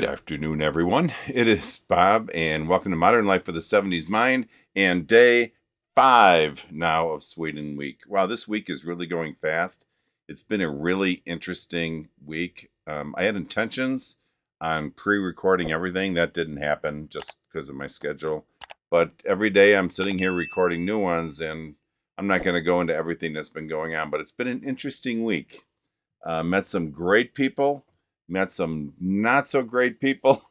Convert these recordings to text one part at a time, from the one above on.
Good afternoon, everyone. It is Bob, and welcome to Modern Life for the 70s Mind, and day 5 now of Sweden Week. Wow, this week is really going fast. It's been a really interesting week. I had intentions on pre-recording everything. That didn't happen just because of my schedule. But every day I'm sitting here recording new ones, and I'm not going to go into everything that's been going on, but it's been an interesting week. Met some great people. Met some not so great people,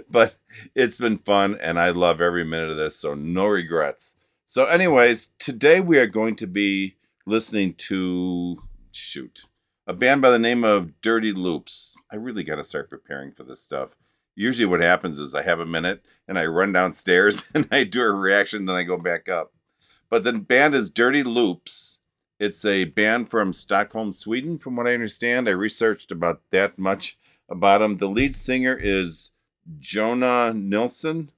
but it's been fun and I love every minute of this, so no regrets. So anyways, today we are going to be listening to, a band by the name of Dirty Loops. I really got to start preparing for this stuff. Usually what happens is I have a minute and I run downstairs and I do a reaction, then I go back up. But the band is Dirty Loops. It's a band from Stockholm, Sweden, from what I understand. I researched about that much about them. The lead singer is Jonah Nilsson.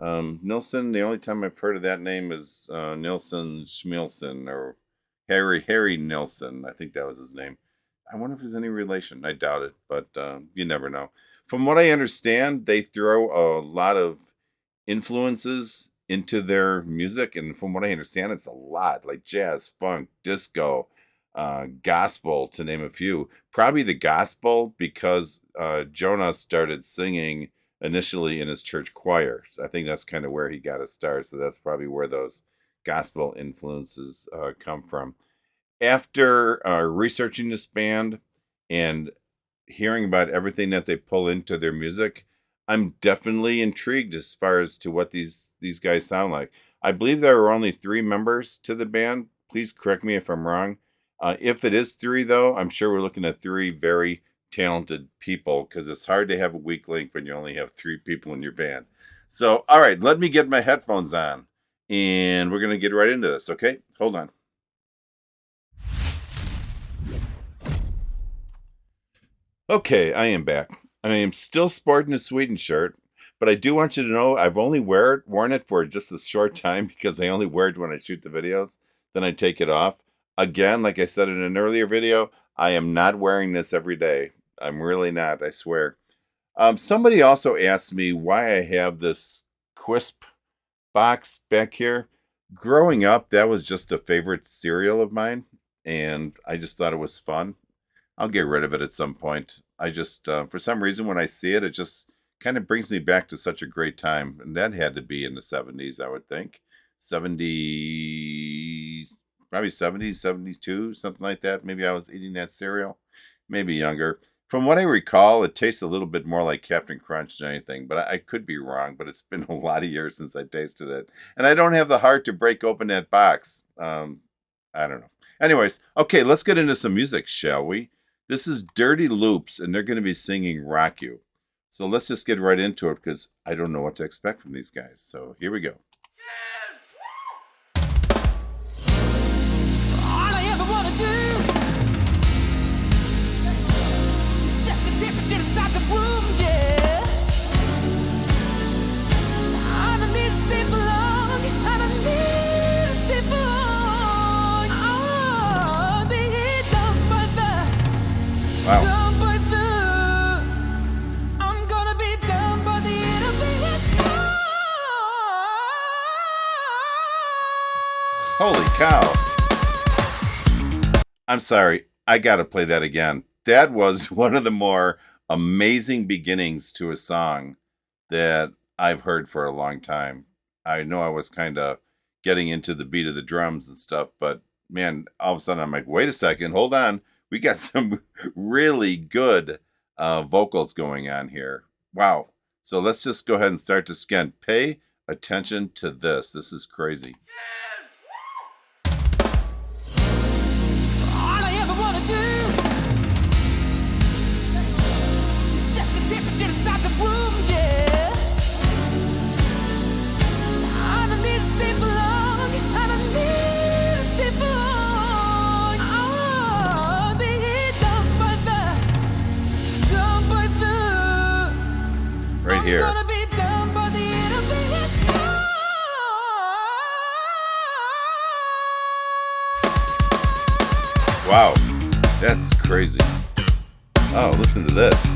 Nilsson, the only time I've heard of that name is Nilsson Schmilson, or Harry Nilsson. I think that was his name. I wonder if there's any relation. I doubt it, but you never know. From what I understand, they throw a lot of influences into their music, and from what I understand, it's a lot, like jazz, funk, disco, gospel, to name a few. Probably the gospel, because Jonah started singing initially in his church choir. So I think that's kind of where he got his start, so that's probably where those gospel influences come from. After researching this band and hearing about everything that they pull into their music, I'm definitely intrigued as far as to what these guys sound like. I believe there are only 3 members to the band. Please correct me if I'm wrong. If it is 3, though, I'm sure we're looking at 3 very talented people, because it's hard to have a weak link when you only have 3 people in your band. So, all right, let me get my headphones on, and we're going to get right into this, okay? Hold on. Okay, I am back. I am still sporting a Sweden shirt, but I do want you to know I've only worn it for just a short time, because I only wear it when I shoot the videos. Then I take it off. Again, like I said in an earlier video, I am not wearing this every day. I'm really not, I swear. Somebody also asked me why I have this Quisp box back here. Growing up, that was just a favorite cereal of mine, and I just thought it was fun. I'll get rid of it at some point. I just, for some reason, when I see it, it just kind of brings me back to such a great time. And that had to be in the 70s, I would think. 70s, probably 70s, 72, something like that. Maybe I was eating that cereal. Maybe younger. From what I recall, it tastes a little bit more like Captain Crunch than anything. But I could be wrong, but it's been a lot of years since I tasted it. And I don't have the heart to break open that box. I don't know. Anyways, okay, let's get into some music, shall we? This is Dirty Loops, and they're going to be singing Rock You. So let's just get right into it, because I don't know what to expect from these guys. So here we go. All I ever want to do is set the temperature inside the room, yeah. I don't need to stay for long. I don't need to stay for long. Oh, the heat don't bite the Wow. Down by the, I'm gonna be down by the end of the song. Holy cow. I'm sorry. I got to play that again. That was one of the more amazing beginnings to a song that I've heard for a long time. I know I was kind of getting into the beat of the drums and stuff, but man, all of a sudden I'm like, wait a second, hold on. We got some really good vocals going on here. Wow. So let's just go ahead and start this again. Pay attention to this. This is crazy. All I ever want to do is set the temperature inside the room, yeah. I don't need to stay for long. I don't need to stay for long. Oh, the heat don't bite the Right here. I'm gonna be down by the end of the song. Wow. That's crazy. Oh, listen to this.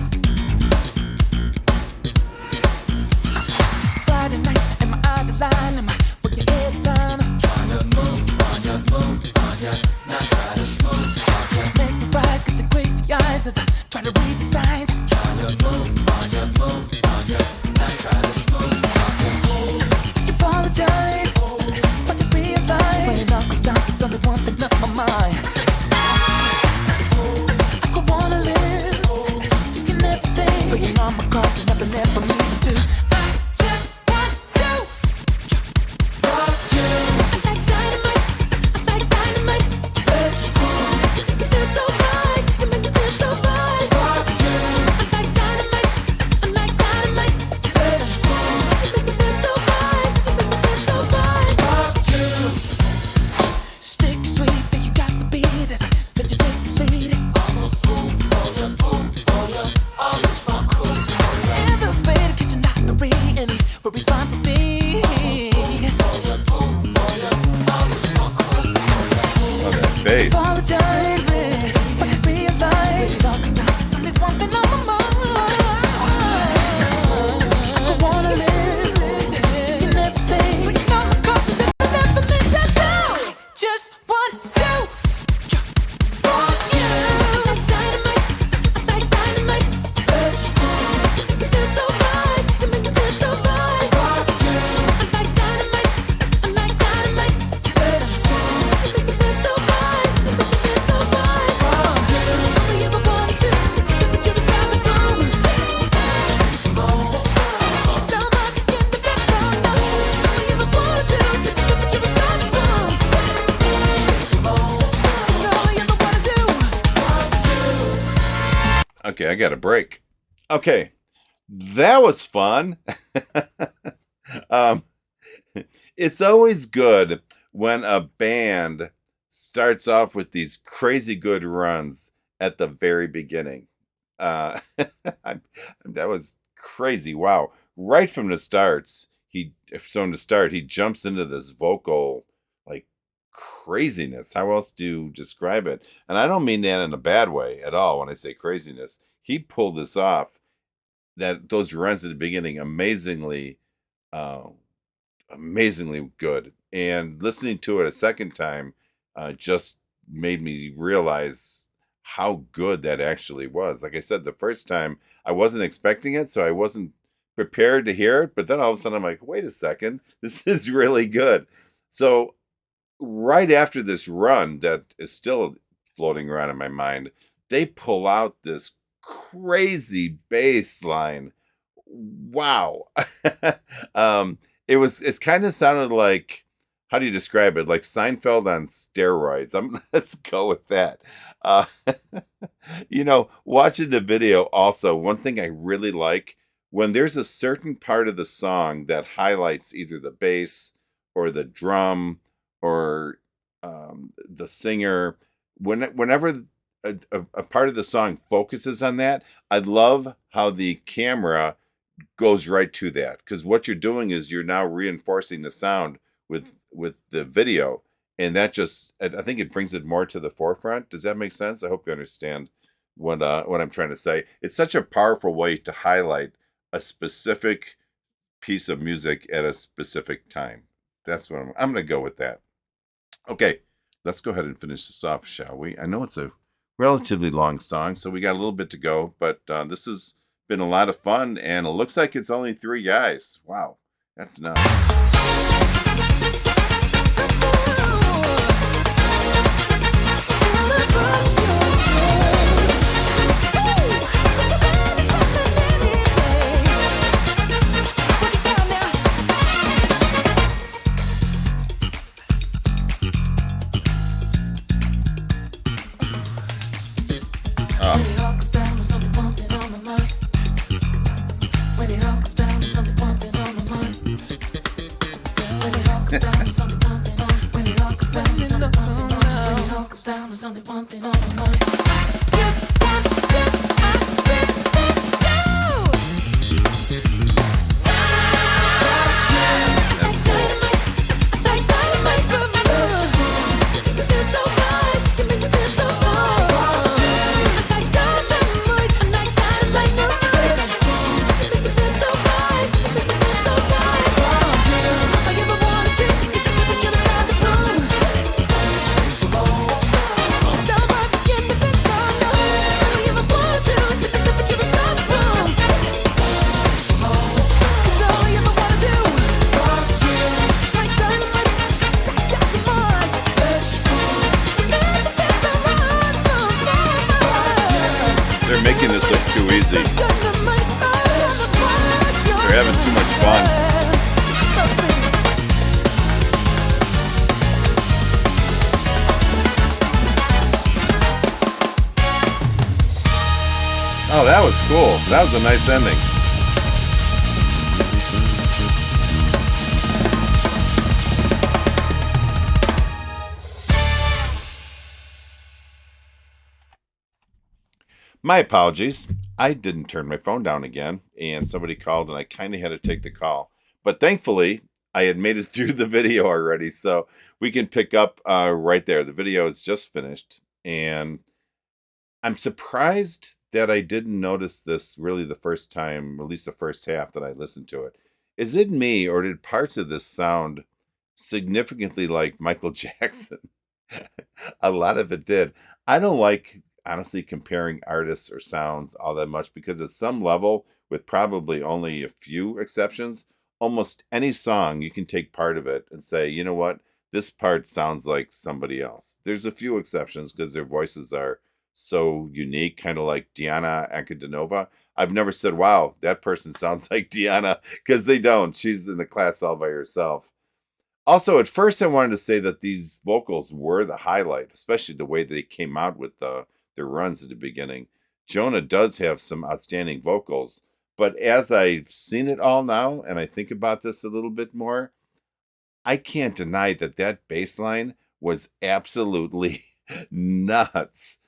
Friday night, am I out of line? Am I working every time? Trying to move on ya, now try to smooth on ya. Mesmerized, got the crazy eyes as I try to read the signs. Trying to move on ya, now try to smooth on ya. You apologize, but you realize when it all comes out, it's only one thing on my mind. I could wanna live, risking everything, but you know my cause and nothing left for me to do. I just want you. Fuck you. I like dynamite. Let's go. You feel so right. You make me feel so right. Fuck you. I like dynamite. Let's go. You make me feel so right. Fuck you. Stick sweet, think you got the beat as I let you take the lead. I'm a fool for you. I'll lose my cool for you. Elevator, kitchen lottery, anywhere is fine for me. Oh, that bass. Apologize, but I realize it all comes down to something one thing on my mind. I could wanna live, risking everything, but you know my cause and nothing left for me to do. Just want you. Fuck you. I like dynamite. Let's go. You feel so right. You make me feel so right. Fuck you. I like dynamite. Let's go. You make me feel so right. Fuck you. All we ever wanted to is to get the jury inside the room. Let's go. Now I'm back in the bed now. All we ever wanted to is to get the jury inside the room. That's all I ever wanna do. Okay, I got a break. Okay, that was fun. um, it's always good when a band starts off with these crazy good runs at the very beginning. That was crazy. Wow. Right from the starts, he jumps into this vocal like craziness. How else do you describe it? And I don't mean that in a bad way at all when I say craziness. He pulled this off, those runs at the beginning amazingly good. And listening to it a second time just made me realize how good that actually was. Like I said, the first time I wasn't expecting it, so I wasn't prepared to hear it. But then all of a sudden I'm like, wait a second, this is really good. So right after this run that is still floating around in my mind, they pull out this crazy bass line. Wow. It's kind of sounded like, how do you describe it? Like Seinfeld on steroids. Let's go with that. Watching the video also, one thing I really like, when there's a certain part of the song that highlights either the bass or the drum or the singer, whenever a part of the song focuses on that, I love how the camera goes right to that, because what you're doing is you're now reinforcing the sound with the video, and that just, I think it brings it more to the forefront. Does that make sense? I hope you understand what I'm trying to say. It's such a powerful way to highlight a specific piece of music at a specific time. That's what I'm going to go with that. Okay, let's go ahead and finish this off, shall we? I know it's a relatively long song, so we got a little bit to go, but this has been a lot of fun, and it looks like it's only 3 guys. Wow, that's nuts. busy. They're having too much fun. Oh, that was cool. That was a nice ending. My apologies. I didn't turn my phone down again, and somebody called, and I kind of had to take the call. But thankfully, I had made it through the video already, so we can pick up right there. The video is just finished, and I'm surprised that I didn't notice this really the first time, at least the first half that I listened to it. Is it me, or did parts of this sound significantly like Michael Jackson? A lot of it did. I don't like, honestly, comparing artists or sounds all that much because at some level, with probably only a few exceptions, almost any song you can take part of it and say, you know what, this part sounds like somebody else. There's a few exceptions because their voices are so unique, kind of like Diana Ankudinova. I've never said, wow, that person sounds like Diana, because they don't. She's in the class all by herself. Also, at first, I wanted to say that these vocals were the highlight, especially the way they came out with their runs at the beginning. Jonah does have some outstanding vocals, but as I've seen it all now, and I think about this a little bit more, I can't deny that that bass line was absolutely nuts.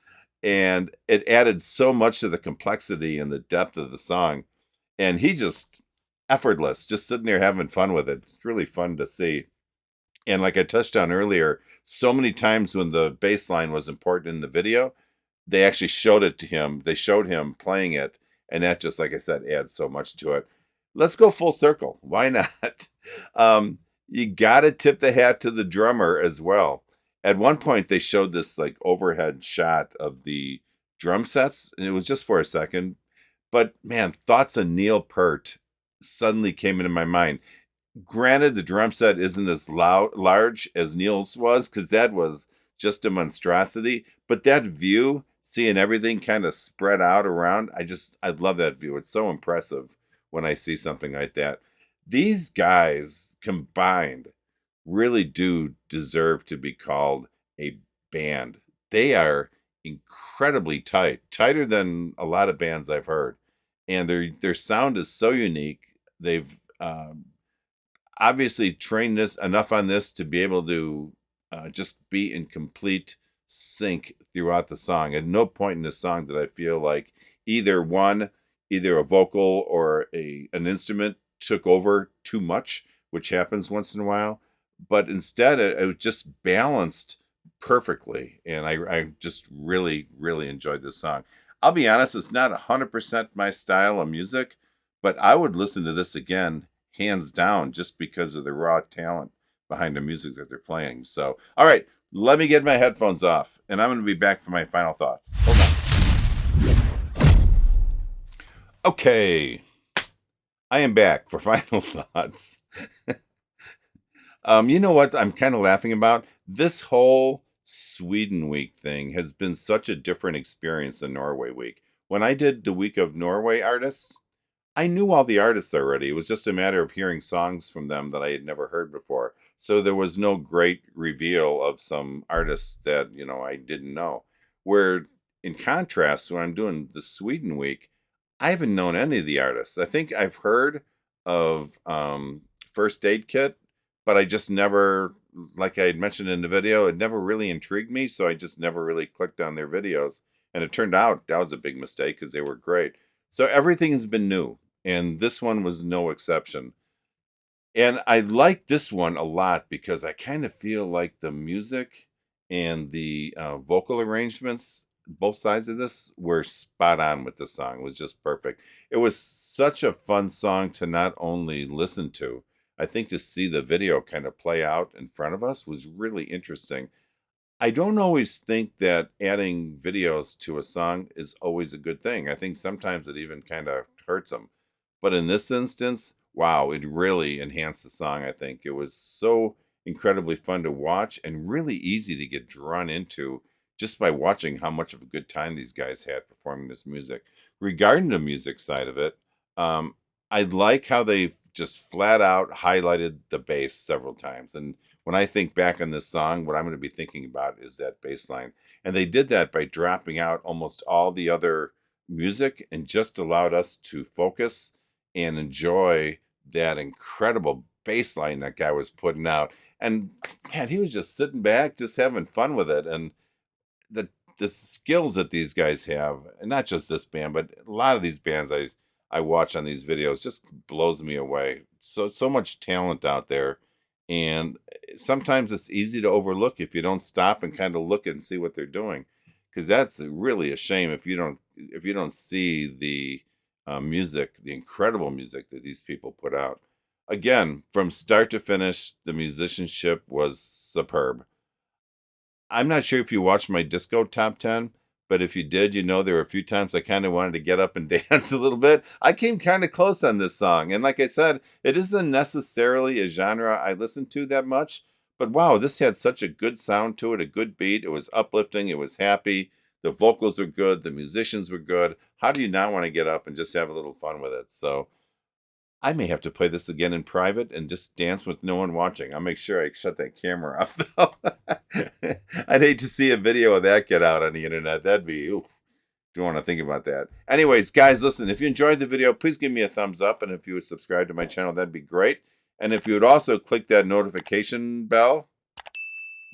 And it added so much to the complexity and the depth of the song. And he just effortless, just sitting there having fun with it. It's really fun to see. And like I touched on earlier, so many times when the bass line was important in the video, they actually showed it to him. They showed him playing it. And that just, like I said, adds so much to it. Let's go full circle. Why not? You got to tip the hat to the drummer as well. At one point, they showed this like overhead shot of the drum sets, and it was just for a second. But man, thoughts of Neil Peart suddenly came into my mind. Granted, the drum set isn't as large as Neil's was, because that was just a monstrosity. But that view, seeing everything kind of spread out around, I love that view. It's so impressive when I see something like that. These guys combined really do deserve to be called a band. They are incredibly tight, tighter than a lot of bands I've heard, and their sound is so unique. They've obviously trained this enough on this to be able to just be in complete sync throughout the song. At no point in the song did I feel like either a vocal or an instrument took over too much, which happens once in a while. But instead, it was just balanced perfectly. And I just really, really enjoyed this song. I'll be honest, it's not 100% my style of music, but I would listen to this again, hands down, just because of the raw talent behind the music that they're playing. So, all right, let me get my headphones off, and I'm going to be back for my final thoughts. Hold on. Okay, I am back for final thoughts. You know what I'm kind of laughing about? This whole Sweden week thing has been such a different experience than Norway week. When I did the week of Norway artists, I knew all the artists already. It was just a matter of hearing songs from them that I had never heard before. So there was no great reveal of some artists that, I didn't know. Where in contrast, when I'm doing the Sweden week, I haven't known any of the artists. I think I've heard of First Aid Kit, but I just never, like I had mentioned in the video, it never really intrigued me, so I just never really clicked on their videos. And it turned out that was a big mistake because they were great. So everything has been new, and this one was no exception. And I like this one a lot because I kind of feel like the music and the vocal arrangements, both sides of this, were spot on with the song. It was just perfect. It was such a fun song to not only listen to, I think to see the video kind of play out in front of us was really interesting. I don't always think that adding videos to a song is always a good thing. I think sometimes it even kind of hurts them. But in this instance, wow, it really enhanced the song, I think. It was so incredibly fun to watch and really easy to get drawn into just by watching how much of a good time these guys had performing this music. regarding the music side of it, I like how they just flat out highlighted the bass several times. And when I think back on this song, what I'm going to be thinking about is that bass line. And they did that by dropping out almost all the other music and just allowed us to focus and enjoy that incredible bass line that guy was putting out. And man, he was just sitting back, just having fun with it. And the skills that these guys have, and not just this band, but a lot of these bands I watch on these videos, just blows me away. So much talent out there, and sometimes it's easy to overlook if you don't stop and kind of look and see what they're doing, because that's really a shame if you don't see the music, the incredible music that these people put out. Again, from start to finish, the musicianship was superb. I'm not sure if you watched my disco top 10, but if you did, you know there were a few times I kind of wanted to get up and dance a little bit. I came kind of close on this song. And like I said, it isn't necessarily a genre I listen to that much, but wow, this had such a good sound to it, a good beat. It was uplifting. It was happy. The vocals were good. The musicians were good. How do you not want to get up and just have a little fun with it? So I may have to play this again in private and just dance with no one watching. I'll make sure I shut that camera off, though. I'd hate to see a video of that get out on the internet. That'd be, oof. Don't want to think about that. Anyways, guys, listen, if you enjoyed the video, please give me a thumbs up. And if you would subscribe to my channel, that'd be great. And if you would also click that notification bell,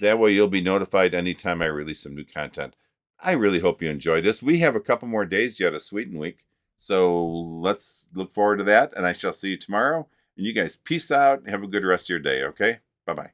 that way you'll be notified anytime I release some new content. I really hope you enjoyed this. We have a couple more days yet of Sweden week. So let's look forward to that, and I shall see you tomorrow. And you guys, peace out. Have a good rest of your day, okay? Bye-bye.